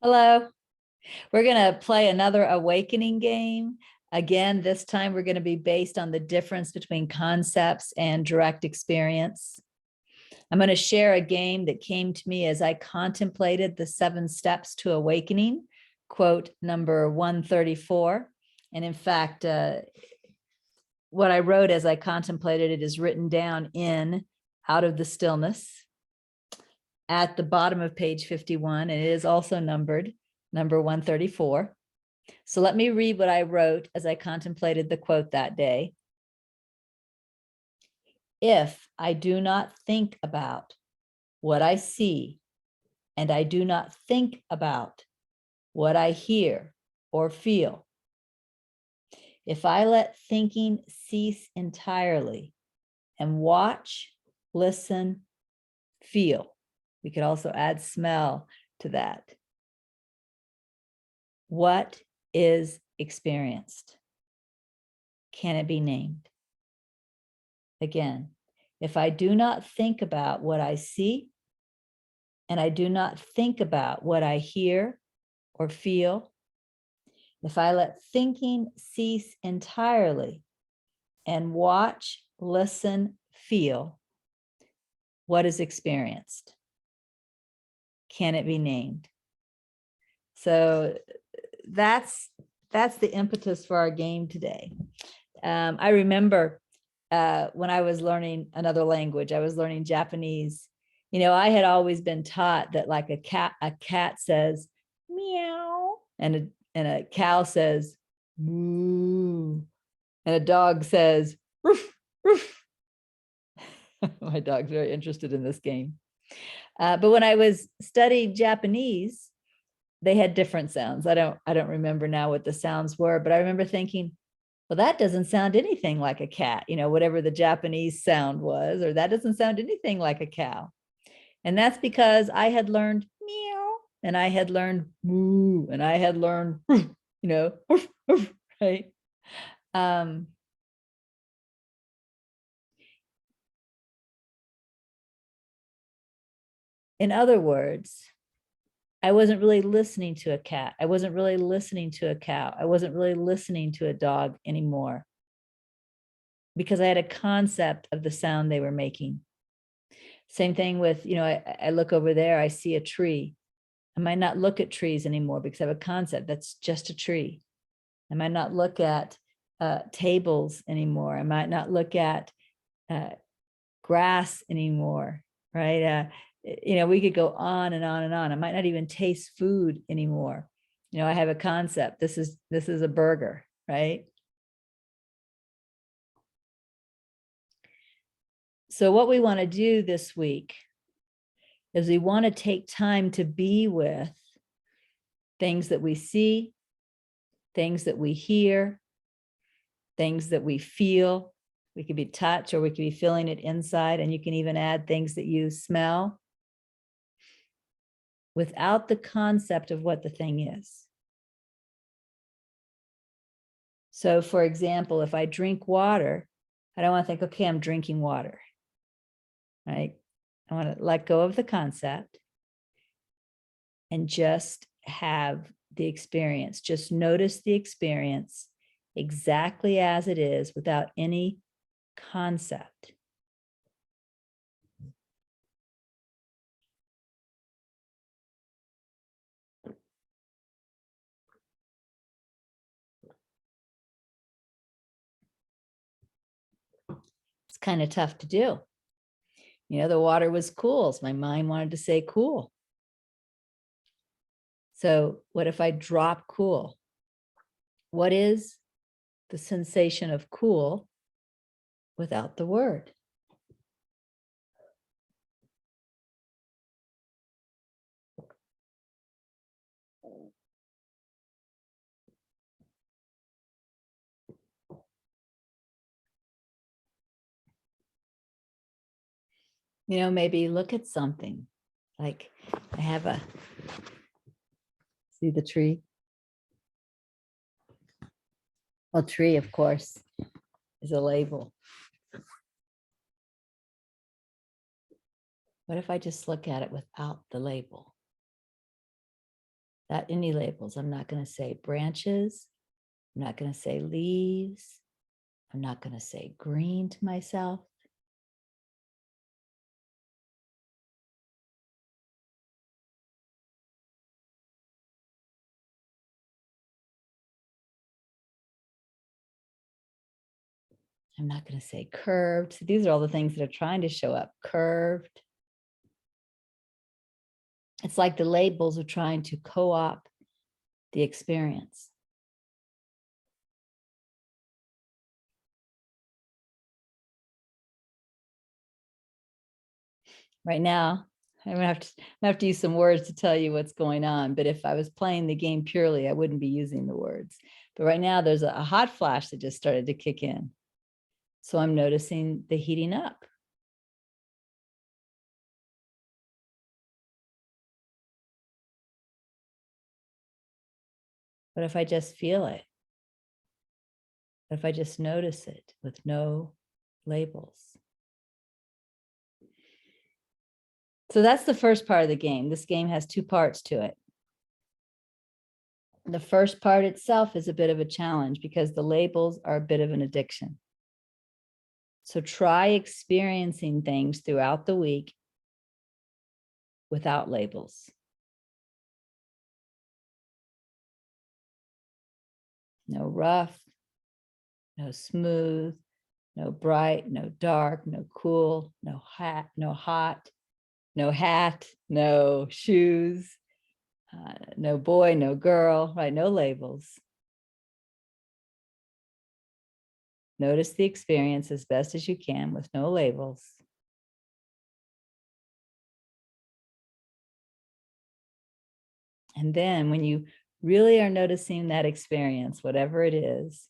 Hello. We're going to play another awakening game. Again, this time we're going to be based on the difference between concepts and direct experience. I'm going to share a game that came to me as I contemplated the 7 steps to awakening, quote number 134. And in fact, what I wrote as I contemplated it is written down in Out of the Stillness at the bottom of page 51, and it is also numbered, number 134. So let me read what I wrote as I contemplated the quote that day. If I do not think about what I see, and I do not think about what I hear or feel, if I let thinking cease entirely and watch, listen, feel, we could also add smell to that. What is experienced? Can it be named? Again, if I do not think about what I see, and I do not think about what I hear or feel, if I let thinking cease entirely and watch, listen, feel, what is experienced? Can it be named? So that's the impetus for our game today. I remember when I was learning another language, I was learning Japanese. You know, I had always been taught that like a cat says meow, and a cow says moo, and a dog says roof, roof. My dog's very interested in this game. But when I was studying Japanese, they had different sounds. I don't remember now what the sounds were, but I remember thinking, well, that doesn't sound anything like a cat, you know, whatever the Japanese sound was, or that doesn't sound anything like a cow. And that's because I had learned meow, and I had learned moo, and I had learned, you know, right? In other words, I wasn't really listening to a cat. I wasn't really listening to a cow. I wasn't really listening to a dog anymore, because I had a concept of the sound they were making. Same thing with, you know, I look over there, I see a tree. I might not look at trees anymore because I have a concept that's just a tree. I might not look at tables anymore. I might not look at grass anymore, right? You know, we could go on and on and on. I might not even taste food anymore. You know, I have a concept. This is a burger, right? So what we want to do this week is we want to take time to be with things that we see, things that we hear, things that we feel. We could be touch, or we could be feeling it inside, and you can even add things that you smell, without the concept of what the thing is. So for example, if I drink water, I don't want to think, okay, I'm drinking water, right? I want to let go of the concept and just have the experience. Just notice the experience exactly as it is, without any concept. It's kind of tough to do. You know, the water was cool, so my mind wanted to say cool. So what if I drop cool? What is the sensation of cool without the word? You know, maybe look at something like I have a, see the tree? Well, tree, of course, is a label. What if I just look at it without the label? without any labels. I'm not going to say branches. I'm not going to say leaves. I'm not going to say green to myself. I'm not going to say curved. So these are all the things that are trying to show up. Curved. It's like the labels are trying to co-opt the experience. Right now, I'm gonna have to use some words to tell you what's going on. But if I was playing the game purely, I wouldn't be using the words. But right now, there's a hot flash that just started to kick in. So I'm noticing the heating up. What if I just feel it? What if I just notice it with no labels? So that's the first part of the game. This game has two parts to it. The first part itself is a bit of a challenge because the labels are a bit of an addiction. So try experiencing things throughout the week without labels. No rough, no smooth, no bright, no dark, no cool, no hot, no hat, no shoes, no boy, no girl, right? No labels. Notice the experience as best as you can with no labels. And then when you really are noticing that experience, whatever it is,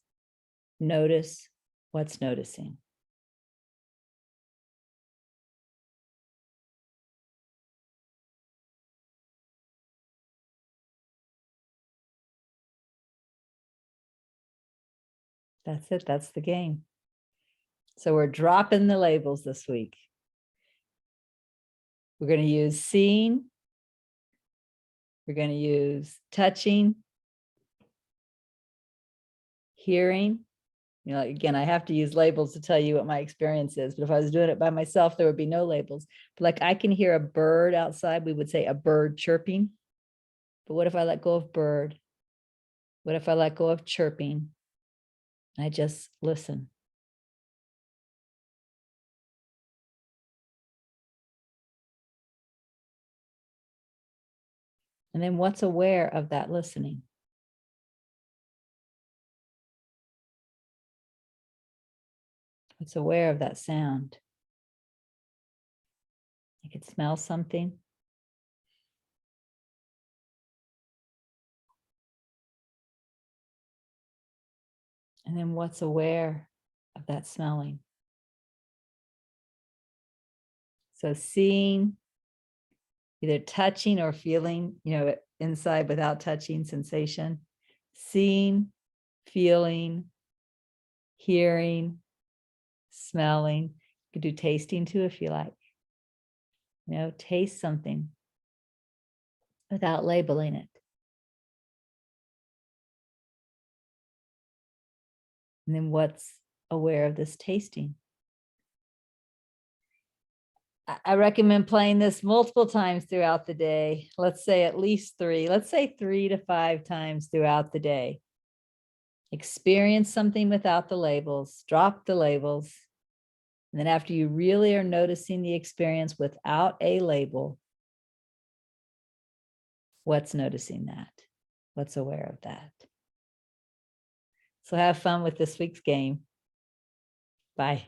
notice what's noticing. That's it. That's the game. So we're dropping the labels this week. We're going to use seeing. We're going to use touching, hearing. You know, again, I have to use labels to tell you what my experience is. But if I was doing it by myself, there would be no labels. But like I can hear a bird outside. We would say a bird chirping. But what if I let go of bird? What if I let go of chirping? I just listen. And then what's aware of that listening? What's aware of that sound? I could smell something. And then what's aware of that smelling? So seeing, either touching or feeling, you know, inside without touching sensation, seeing, feeling, hearing, smelling. You could do tasting too if you like. You know, taste something without labeling it. And then what's aware of this tasting? I recommend playing this multiple times throughout the day. Let's say at least 3. Let's say 3 to 5 times throughout the day. Experience something without the labels, drop the labels. And then after you really are noticing the experience without a label, what's noticing that? What's aware of that? So have fun with this week's game. Bye.